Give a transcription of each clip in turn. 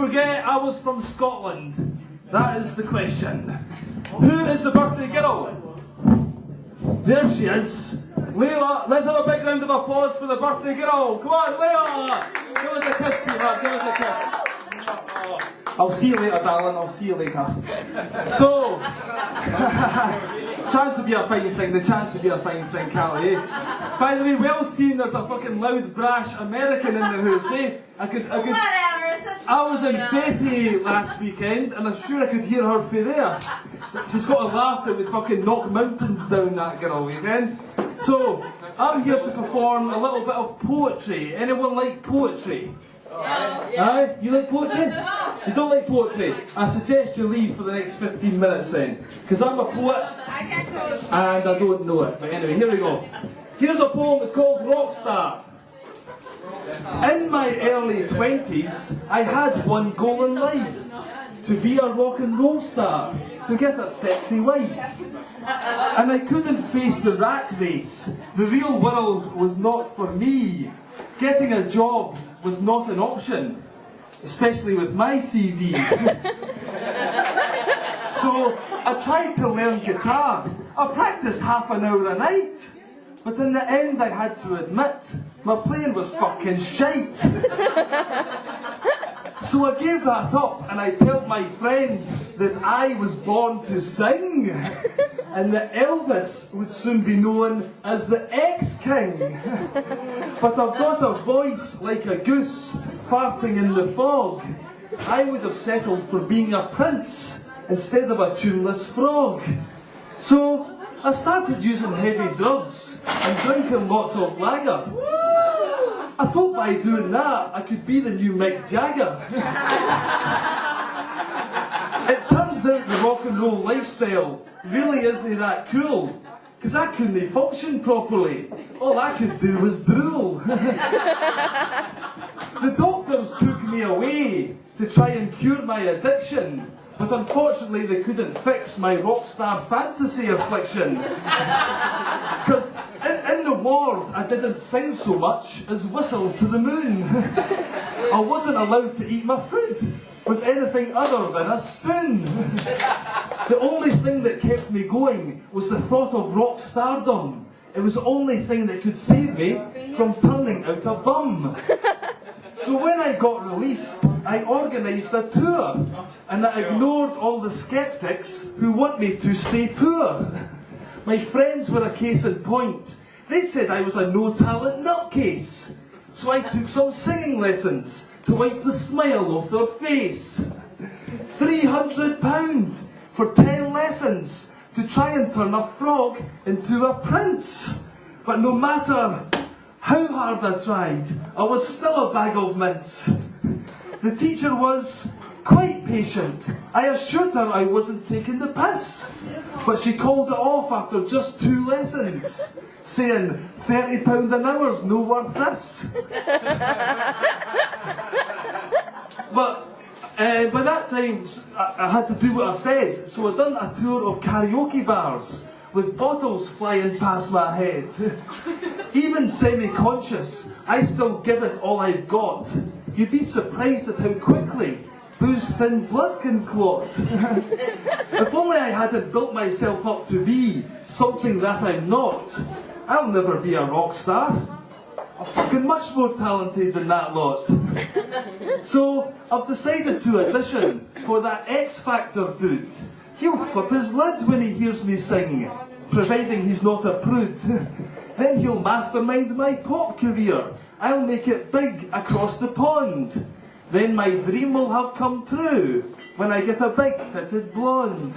forget I was from Scotland? That is the question. Who is the birthday girl? There she is. Leyla, let's have a big round of applause for the birthday girl. Come on, Leyla! Give us a kiss, sweetheart, give us a kiss. I'll see you later, darling, I'll see you later. So, chance would be a fine thing, the chance would be a fine thing, Callie, eh? By the way, well seen, there's a fucking loud, brash American in the house, eh? I was in Fetty last weekend, and I'm sure I could hear her from there. She's got a laugh that would fucking knock mountains down, that girl, you ken? So, I'm here to perform a little bit of poetry. Anyone like poetry? Aye? You like poetry? You don't like poetry? I suggest you leave for the next 15 minutes then. Because I'm a poet, and I don't know it. But anyway, here we go. Here's a poem, it's called Rockstar. In my early 20s, I had one goal in life. To be a rock and roll star. To get a sexy wife. And I couldn't face the rat race. The real world was not for me. Getting a job was not an option. Especially with my CV. So I tried to learn guitar. I practiced half an hour a night. But in the end I had to admit, my playing was fucking shite. So I gave that up and I told my friends that I was born to sing. And that Elvis would soon be known as the ex-king. But I've got a voice like a goose farting in the fog. I would have settled for being a prince instead of a tuneless frog. So I started using heavy drugs and drinking lots of lager. I thought by doing that I could be the new Mick Jagger. It turns out the rock and roll lifestyle really isn't that cool, because I couldn't function properly. All I could do was drool. The doctors took me away to try and cure my addiction, but unfortunately they couldn't fix my rock star fantasy affliction. Because in the ward I didn't sing so much as whistle to the moon. I wasn't allowed to eat my food with anything other than a spoon. The only thing that kept me going was the thought of rock stardom. It was the only thing that could save me from turning out a bum. So when I got released, I organised a tour, and I ignored all the skeptics who want me to stay poor. My friends were a case in point. They said I was a no-talent nutcase. So I took some singing lessons to wipe the smile off their face. £300 for 10 lessons to try and turn a frog into a prince. But no matter how hard I tried, I was still a bag of mince. The teacher was quite patient. I assured her I wasn't taking the piss. But she called it off after just 2 lessons, saying £30 an hour's no worth this. But by that time I had to do what I said, so I done a tour of karaoke bars with bottles flying past my head. Even semi-conscious, I still give it all I've got. You'd be surprised at how quickly booze-thin blood can clot. If only I hadn't built myself up to be something that I'm not, I'll never be a rock star. I'm fucking much more talented than that lot. So I've decided to audition for that X Factor dude. He'll flip his lid when he hears me sing, providing he's not a prude. Then he'll mastermind my pop career. I'll make it big across the pond. Then my dream will have come true when I get a big-titted blonde.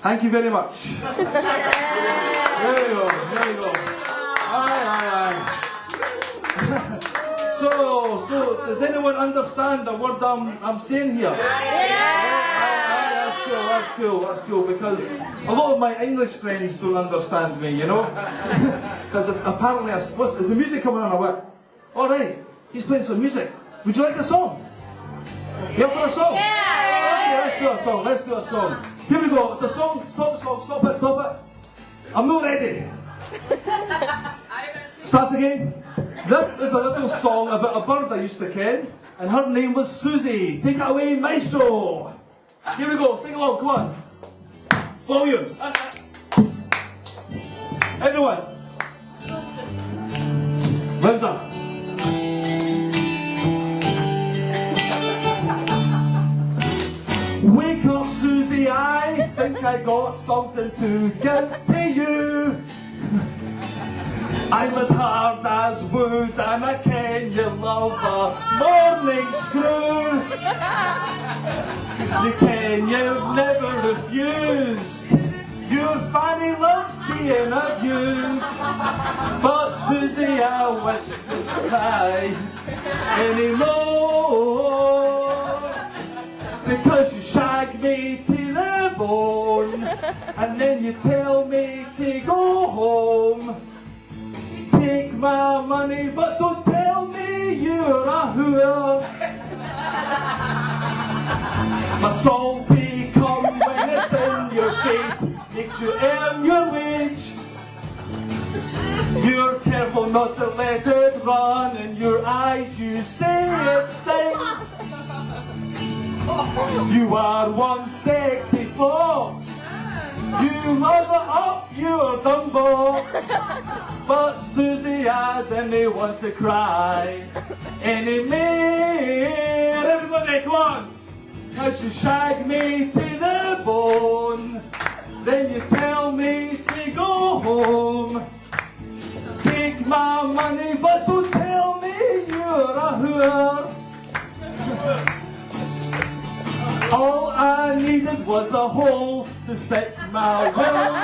Thank you very much. There we go, there we go. Aye, aye, aye. So, does anyone understand the word I'm saying here? That's cool, because a lot of my English friends don't understand me, you know? Because apparently, is the music coming on or what? Alright, he's playing some music. Would you like a song? You up for a song? Yeah! Okay, let's do a song. Here we go, it's a song. Stop it. I'm not ready. Start again. This is a little song about a bird I used to ken. and her name was Susie. Take it away, maestro. Here we go, sing along, come on. Volume, that's it. Everyone. Well done. Wake up, Susie, I think I got something to give to you. I'm as hard as wood and I ken you love a morning screw. You ken you've never refused. Your fanny loves being abused. But Susie, I wish you could cry anymore. Because you shag me to the bone, and then you tell me to go home. Take my money, but don't tell me you're a whore. My salty cum when it's in your face makes you earn your wage. You're careful not to let it run in your eyes, you say it stings. You are one sexy fox. You mother up your dumb box. But Susie, I didn't want to cry anymore. Everybody, come on. Cause you shag me to the bone. Then you tell me to go home. Take my money, but don't tell me you're a whore. All I needed was a hole to stick my willy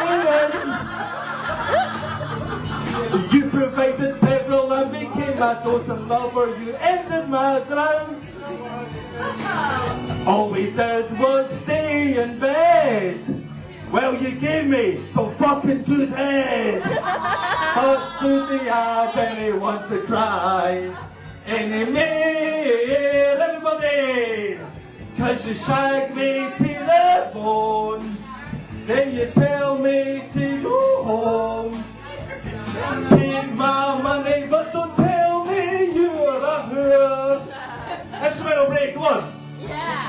in. You provided several and became my doting lover. You ended my drought. All we did was stay in bed. Well, you gave me some fucking good head. But Susie, I didn't want to cry anymore. Everybody! Cause you shag me to the bone. Then you tell me to go home. Take my money, but don't tell me you're a whore. Instrumental break, come on. Yeah.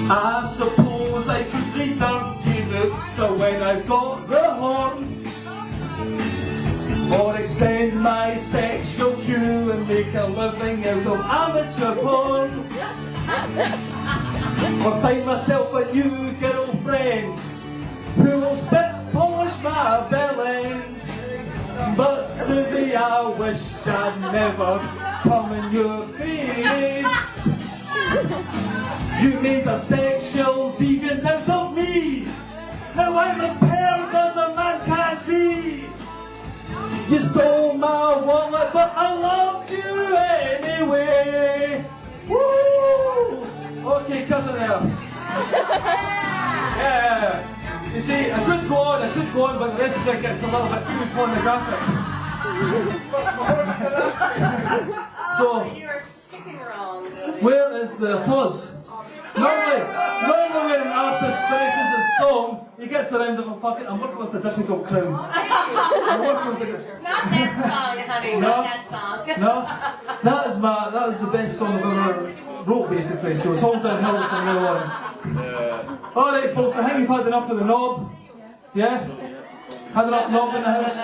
I suppose I could read dirty books so when I've got the horn, or extend my sexual queue and make a living out of amateur porn, or find myself a new girlfriend who will spit polish my bell end. But Susie, I wish I'd never come in your face. You made a sexual deviant out of me. Now I'm as paired as a man can be. You stole my wallet, but I love you anyway. Woo! Okay, cut it there. Yeah. You see, I could go on, but the rest of it gets a little bit too pornographic. So, you're singing wrong. where is the applause? Normally when an artist finishes his song, he gets the round of a fucking... I'm working with the difficult crowd. I'm working with the... Not that song, honey. No? Not that song. No? That is the best song I've ever wrote, basically, so it's all downhill from now on. Alright folks, I think you've had enough of the knob. Yeah? Had enough knob in the house?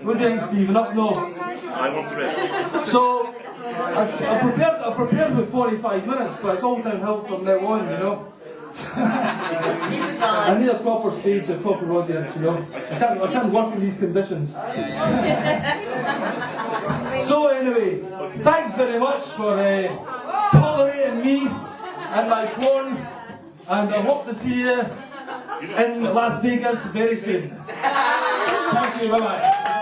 What do you think, Steve? Enough knob? I want to rest. So, I prepared with 45 minutes, but it's all downhill from now on, you know. I need a proper stage, a proper audience, you know. I can't work in these conditions. So anyway, thanks very much for tolerating me and my porn, and I hope to see you in Las Vegas very soon. Thank you, bye bye.